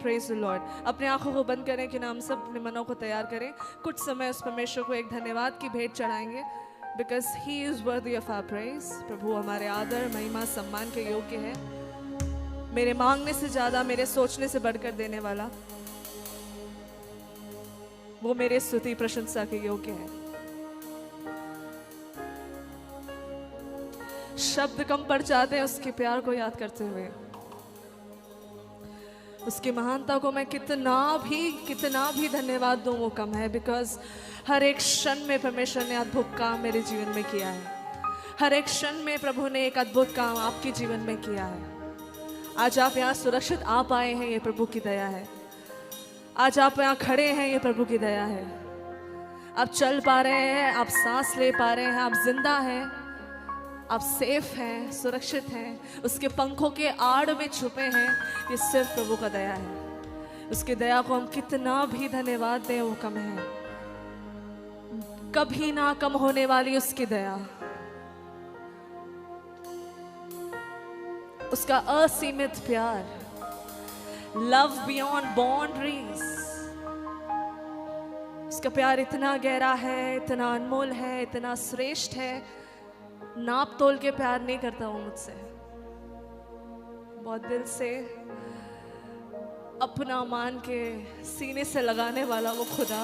Praise the Lord. अपने आंखों को बंद करें कि ना हम सब अपने मनों को तैयार करें, कुछ समय उस परमेश्वर को एक धन्यवाद की भेंट चढ़ाएंगे, because he is worthy of our praise. प्रभु हमारे आदर महिमा सम्मान के योग्य है, मेरे मांगने से ज्यादा, मेरे सोचने से बढ़कर देने वाला, वो मेरे स्तुति प्रशंसा के योग्य है। शब्द कम पड़ जाते हैं उसके प्यार को याद करते हुए। उसकी महानता को मैं कितना भी धन्यवाद दूं वो कम है, बिकॉज हर एक क्षण में परमेश्वर ने अद्भुत काम मेरे जीवन में किया है। हर एक क्षण में प्रभु ने एक अद्भुत काम आपके जीवन में किया है। आज आप यहाँ सुरक्षित आ पाए हैं, ये प्रभु की दया है। आज आप यहाँ खड़े हैं, ये प्रभु की दया है। आप चल पा रहे हैं, आप सांस ले पा रहे हैं, आप जिंदा हैं, आप सेफ हैं, सुरक्षित हैं, उसके पंखों के आड़ में छुपे हैं, ये सिर्फ प्रभु का दया है। उसकी दया को हम कितना भी धन्यवाद दें वो कम है। कभी ना कम होने वाली उसकी दया, उसका असीमित प्यार, लव बियॉन्ड बाउंड्रीज। उसका प्यार इतना गहरा है, इतना अनमोल है, इतना श्रेष्ठ है, नाप तोल के प्यार नहीं करता वो मुझसे। बहुत दिल से अपना मान के सीने से लगाने वाला वो खुदा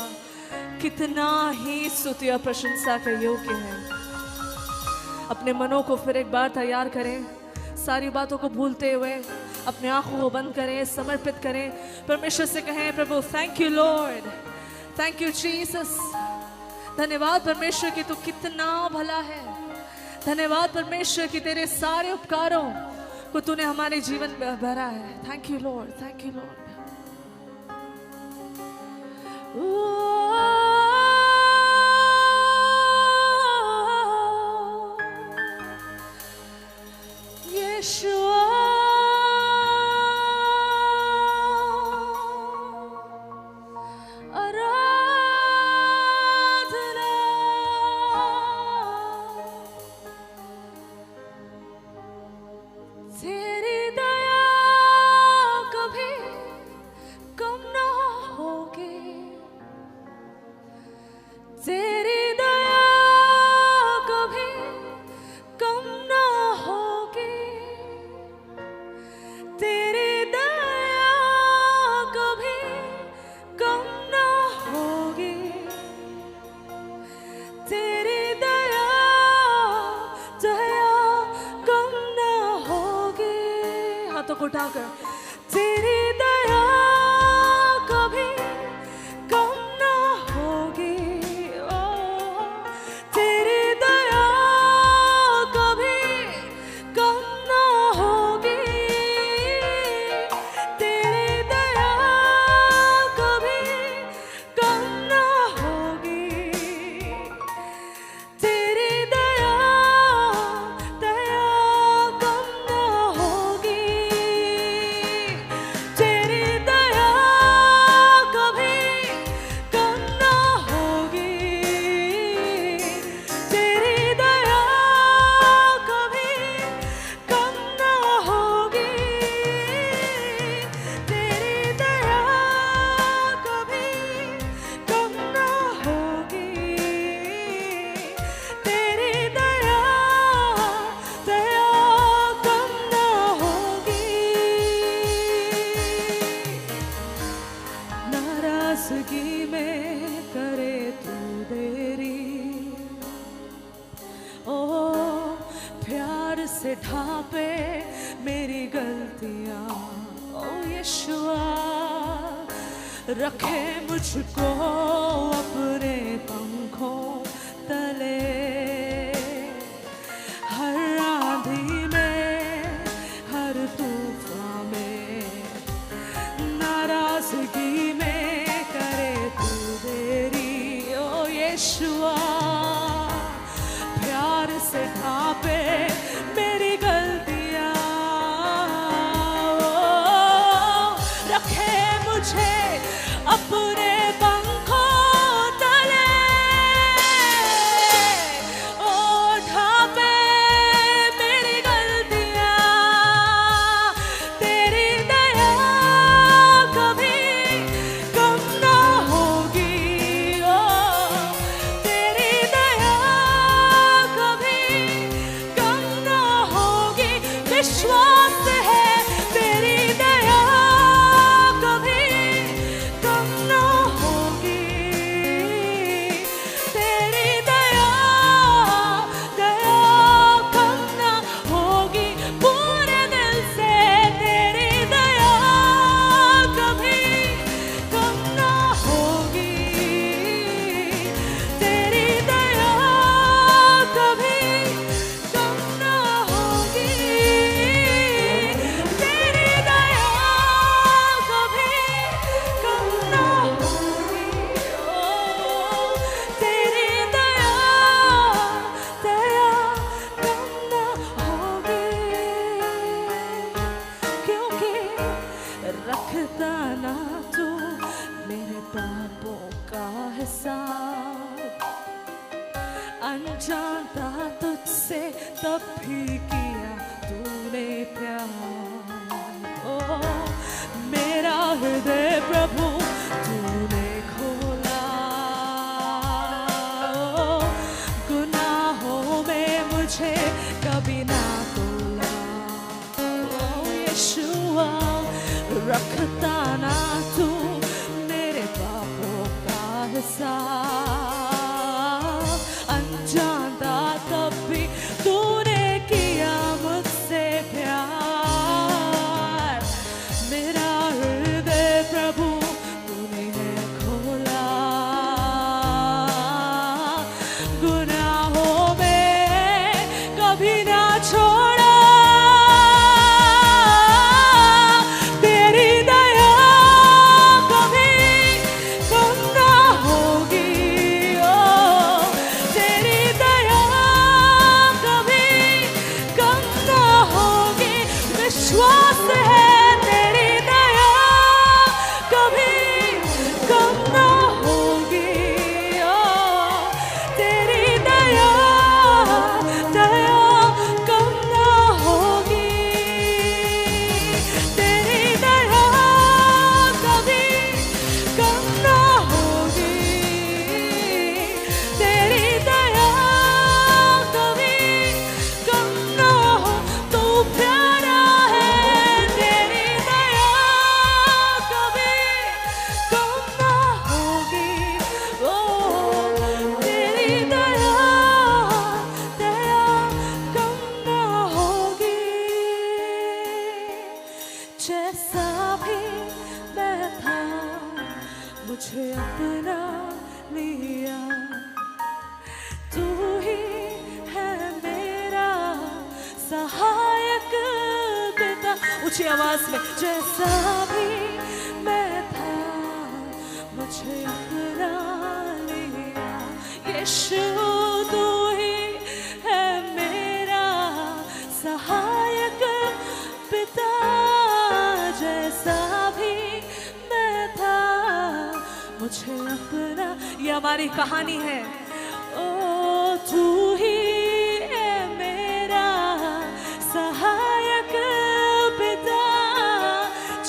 कितना ही स्तुति और प्रशंसा के योग्य है। अपने मनों को फिर एक बार तैयार करें, सारी बातों को भूलते हुए अपने आंखों को बंद करें, समर्पित करें, परमेश्वर से कहें, प्रभु thank you Lord, thank you Jesus. धन्यवाद परमेश्वर कि तू कितना भला है। धन्यवाद परमेश्वर कि तेरे सारे उपकारों को तूने हमारे जीवन में भरा है। Thank you Lord, thank you Lord. Yeshua उठाकर, तेरी दया कभी कम ना होगी। ओ तेरी दया कभी कम ना होगी। तेरी दया कभी कम ना होगी। तेरी दया कम ना होगी। से ढापे मेरी गलतियां, ओ यीशुआ रखे मुझको अपने पंखों तले। हर आंधी में, हर तूफान में, नाराजगी में करे तू देरी, ओ यीशुआ प्यार से ढापे मेरी गलतियां, रखे मुझे अपने पंखों तले। ओ ढापे मेरी गलतियां, तेरी दया कभी ना तू मेरे पापों का हिसाब, अनजान था तुझसे तब भी किया तूने प्यार। ओ मेरा हृदय प्रभु तूने खोला, ओ गुनाहों में मुझे कभी ना तोला। ओ यीशुआ रखता ना तू मेरे पापों का हिसाब, अनजान था तब भी तूने किया मुझसे प्यार। मेरा हृदय प्रभु तूने है खोला, गुनाहों में कभी ना छोड़ा। तेरी दया कभी कम ना होगी, ओ तेरी दया कभी कम ना होगी। विश्वास है तेरी दया कभी कम ना होगी, ओ तेरी दया दया कम ना होगी। तेरी दया कभी कम ना होगी, तेरी दया कभी कम ना हो। तू प्यारा है, तेरी दया कभी कम ना होगी, ओ तेरी दया दया कम ना होगी। जैसा भी मैं था मुझे अपना लिया, तू ही है मेरा सहायक पिता। ऊंची आवाज में जैसा भी मैं था मुझे अपना लिया, यीशु तू ही है मेरा सहायक पिता। जैसा भी मैं था मुझे अपना, ये हमारी कहानी है। ओ तू ही है मेरा सहायक पिता।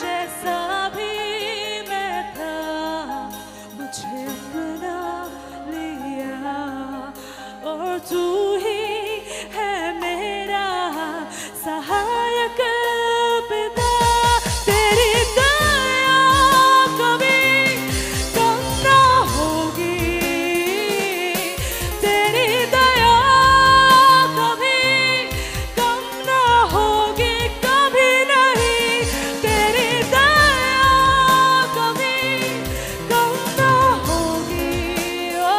जैसा भी मैं था मुझे अपना लिया, और तू ही है मेरा सहायक पिता। तेरी दया कभी कम ना होगी, तेरी दया कभी कम ना होगी, कभी नहीं। तेरी दया कभी कम ना होगी, ओ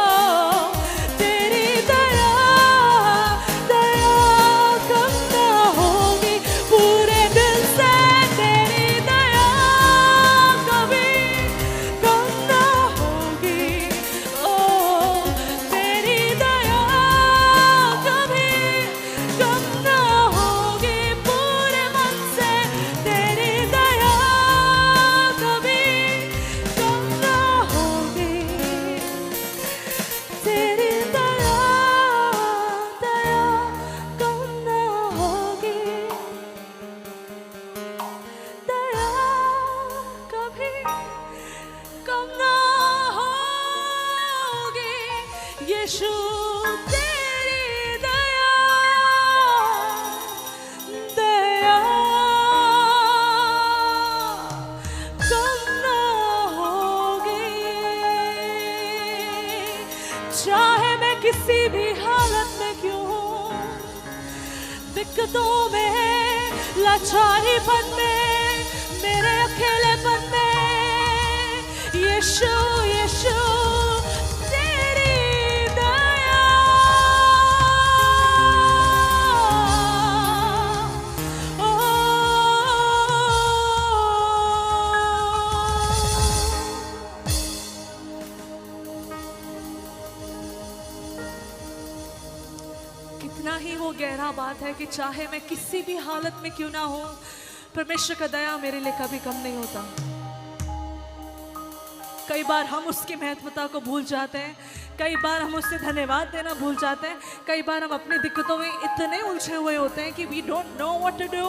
तेरी दया दया कम ना होगी। पूरे दिल से तेरी दया कभी कम ना होगी, ओ तेरी दया कभी कम ना होगी। पूरे मन से तेरी दया कभी कम ना होगी, तेरी दया दया कम ना होगी। दया कभी कम ना होगी, यीशु तेरी दया दया कम ना होगी। चाहे मैं किसी भी हालत में क्यों हूँ, दिक्कतों में, लाचारीपन में, मेरे अकेलेपन में, यीशु यीशु तेरी दया, ओ कितना ही वो गहरा बात है कि चाहे मैं किसी भी हालत में क्यों ना हूं, परमेश्वर का दया मेरे लिए कभी कम नहीं होता। कई बार हम उसकी महत्वता को भूल जाते हैं, कई बार हम उससे धन्यवाद देना भूल जाते हैं, कई बार हम अपनी दिक्कतों में इतने उलझे हुए होते हैं कि we don't know what to do.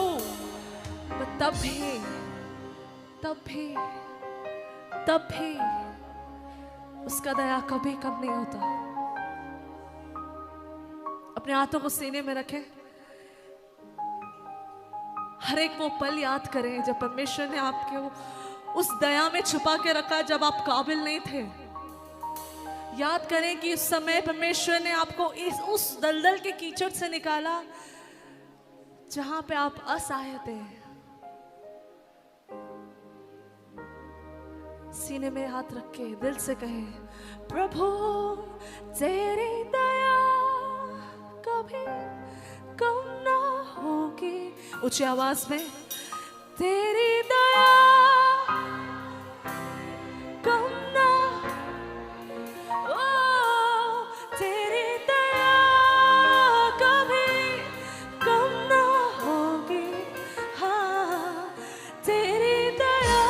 तब भी उसका दया कभी कम नहीं होता। अपने हाथों को सीने में रखें, हर एक वो पल याद करें जब परमेश्वर ने आपको उस दया में छुपा के रखा जब आप काबिल नहीं थे। याद करें कि इस समय परमेश्वर ने आपको उस दलदल के कीचड़ से निकाला जहां पे आप असहाय थे। सीने में हाथ रख के दिल से कहें, प्रभु तेरी दया कभी कम ना होगी। ऊंची आवाज में, तेरी दया कम ना, ओ तेरी दया कभी कम ना होगी। हाँ तेरी दया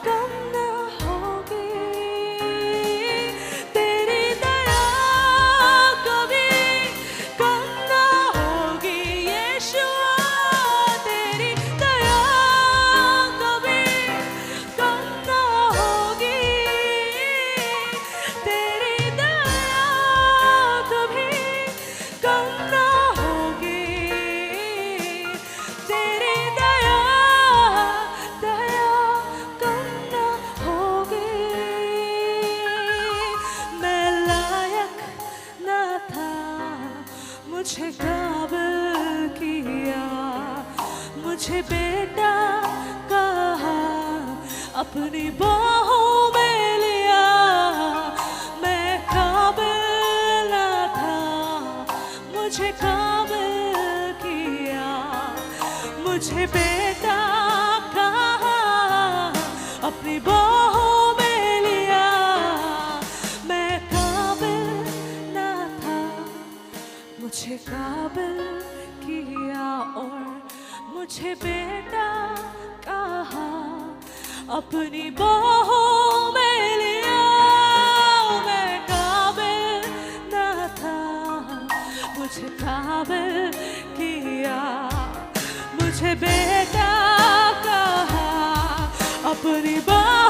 कम ना होगी। तेरी दया कभी कम ना होगी। यीशुआ तेरी दया कभी कम ना होगी। तेरी दया कभी कम ना होगी। तेरी दया कम ना होगी। मैं लायक न था, मुझे काबिल किया, मुझे बेटा कहा, अपनी बाहों में लिया। मैं काबिल न था, मुझे काबिल किया, मुझे बेटा कहा, अपनी बाहों में लिया। मैं काबिल न था, मुझे काबिल किया और मुझे बेटा कहा, अपनी बाहों में लिया। मैं काबिल न था, मुझे काबिल किया, मुझे बेटा कहा, अपनी बाहों